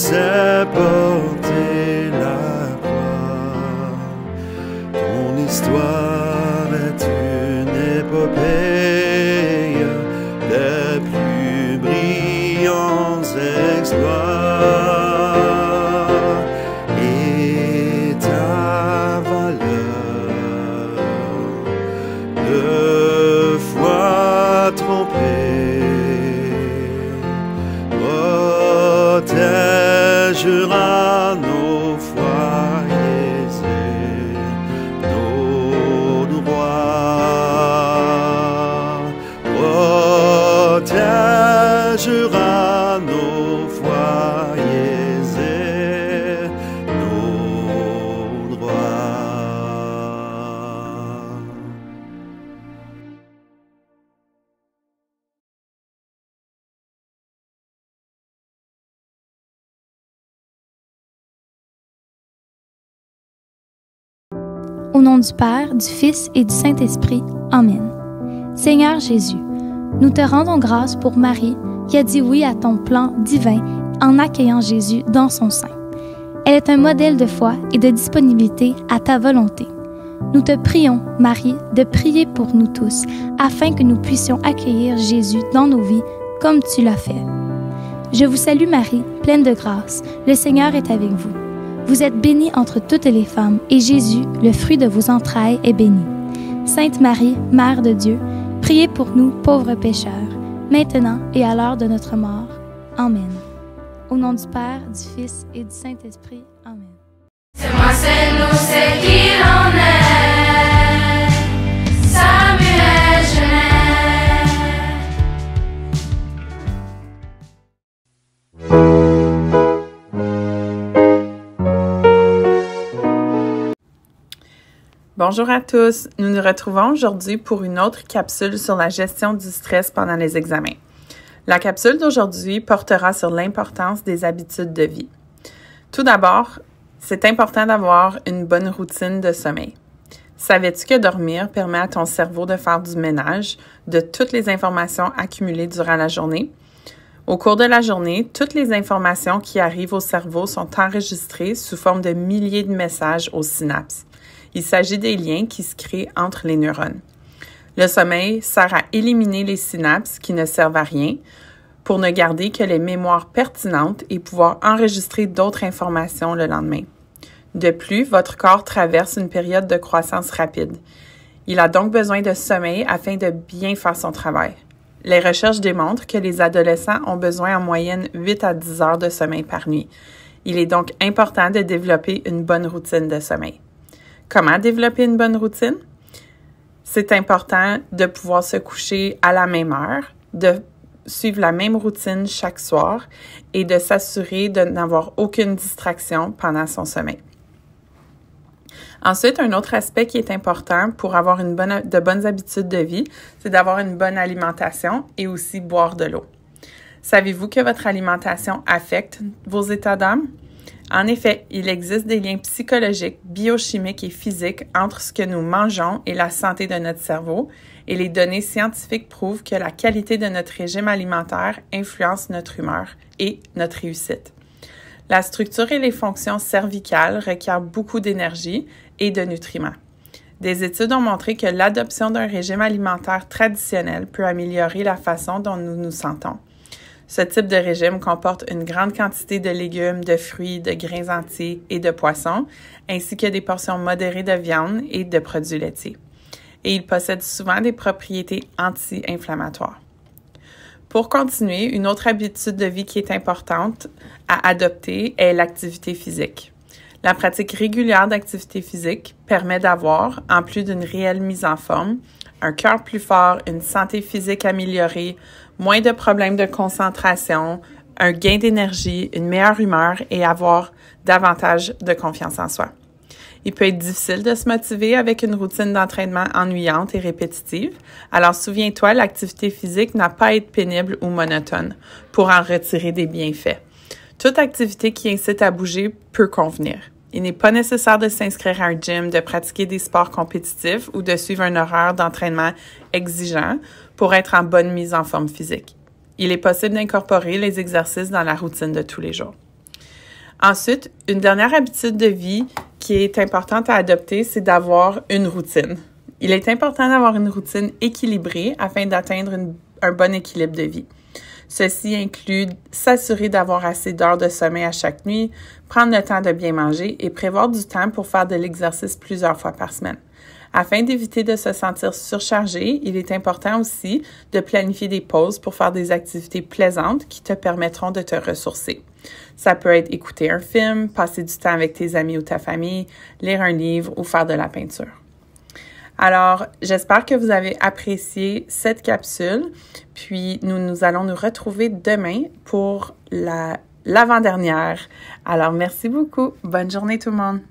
sais porter la croix. Ton histoire est une épopée, les plus brillants exploits. Et ta valeur, deux fois trompée, protégera nos foyers et nos droits. Protégera nos foyers et nos droits. Au nom du Père, du Fils et du Saint-Esprit. Amen. Seigneur Jésus, nous te rendons grâce pour Marie qui a dit oui à ton plan divin en accueillant Jésus dans son sein. Elle est un modèle de foi et de disponibilité à ta volonté. Nous te prions, Marie, de prier pour nous tous afin que nous puissions accueillir Jésus dans nos vies comme tu l'as fait. Je vous salue Marie, pleine de grâce, le Seigneur est avec vous. Vous êtes bénie entre toutes les femmes, et Jésus, le fruit de vos entrailles, est béni. Sainte Marie, Mère de Dieu, priez pour nous, pauvres pécheurs, maintenant et à l'heure de notre mort. Amen. Au nom du Père, du Fils et du Saint-Esprit. Amen. C'est moi, c'est nous, c'est qui l'on est. Samuel Genet. Bonjour à tous, nous nous retrouvons aujourd'hui pour une autre capsule sur la gestion du stress pendant les examens. La capsule d'aujourd'hui portera sur l'importance des habitudes de vie. Tout d'abord, c'est important d'avoir une bonne routine de sommeil. Savais-tu que dormir permet à ton cerveau de faire du ménage de toutes les informations accumulées durant la journée? Au cours de la journée, toutes les informations qui arrivent au cerveau sont enregistrées sous forme de milliers de messages aux synapses. Il s'agit des liens qui se créent entre les neurones. Le sommeil sert à éliminer les synapses qui ne servent à rien pour ne garder que les mémoires pertinentes et pouvoir enregistrer d'autres informations le lendemain. De plus, votre corps traverse une période de croissance rapide. Il a donc besoin de sommeil afin de bien faire son travail. Les recherches démontrent que les adolescents ont besoin en moyenne 8 à 10 heures de sommeil par nuit. Il est donc important de développer une bonne routine de sommeil. Comment développer une bonne routine? C'est important de pouvoir se coucher à la même heure, de suivre la même routine chaque soir et de s'assurer de n'avoir aucune distraction pendant son sommeil. Ensuite, un autre aspect qui est important pour avoir de bonnes habitudes de vie, c'est d'avoir une bonne alimentation et aussi boire de l'eau. Savez-vous que votre alimentation affecte vos états d'âme? En effet, il existe des liens psychologiques, biochimiques et physiques entre ce que nous mangeons et la santé de notre cerveau, et les données scientifiques prouvent que la qualité de notre régime alimentaire influence notre humeur et notre réussite. La structure et les fonctions cervicales requièrent beaucoup d'énergie et de nutriments. Des études ont montré que l'adoption d'un régime alimentaire traditionnel peut améliorer la façon dont nous nous sentons. Ce type de régime comporte une grande quantité de légumes, de fruits, de grains entiers et de poissons, ainsi que des portions modérées de viande et de produits laitiers. Et il possède souvent des propriétés anti-inflammatoires. Pour continuer, une autre habitude de vie qui est importante à adopter est l'activité physique. La pratique régulière d'activité physique permet d'avoir, en plus d'une réelle mise en forme, un cœur plus fort, une santé physique améliorée, moins de problèmes de concentration, un gain d'énergie, une meilleure humeur et avoir davantage de confiance en soi. Il peut être difficile de se motiver avec une routine d'entraînement ennuyante et répétitive. Alors souviens-toi, l'activité physique n'a pas à être pénible ou monotone pour en retirer des bienfaits. Toute activité qui incite à bouger peut convenir. Il n'est pas nécessaire de s'inscrire à un gym, de pratiquer des sports compétitifs ou de suivre un horaire d'entraînement exigeant pour être en bonne mise en forme physique. Il est possible d'incorporer les exercices dans la routine de tous les jours. Ensuite, une dernière habitude de vie qui est importante à adopter, c'est d'avoir une routine. Il est important d'avoir une routine équilibrée afin d'atteindre un bon équilibre de vie. Ceci inclut s'assurer d'avoir assez d'heures de sommeil à chaque nuit, prendre le temps de bien manger et prévoir du temps pour faire de l'exercice plusieurs fois par semaine. Afin d'éviter de se sentir surchargé, il est important aussi de planifier des pauses pour faire des activités plaisantes qui te permettront de te ressourcer. Ça peut être écouter un film, passer du temps avec tes amis ou ta famille, lire un livre ou faire de la peinture. Alors, j'espère que vous avez apprécié cette capsule, puis nous allons nous retrouver demain pour l'avant-dernière. Alors, merci beaucoup. Bonne journée tout le monde.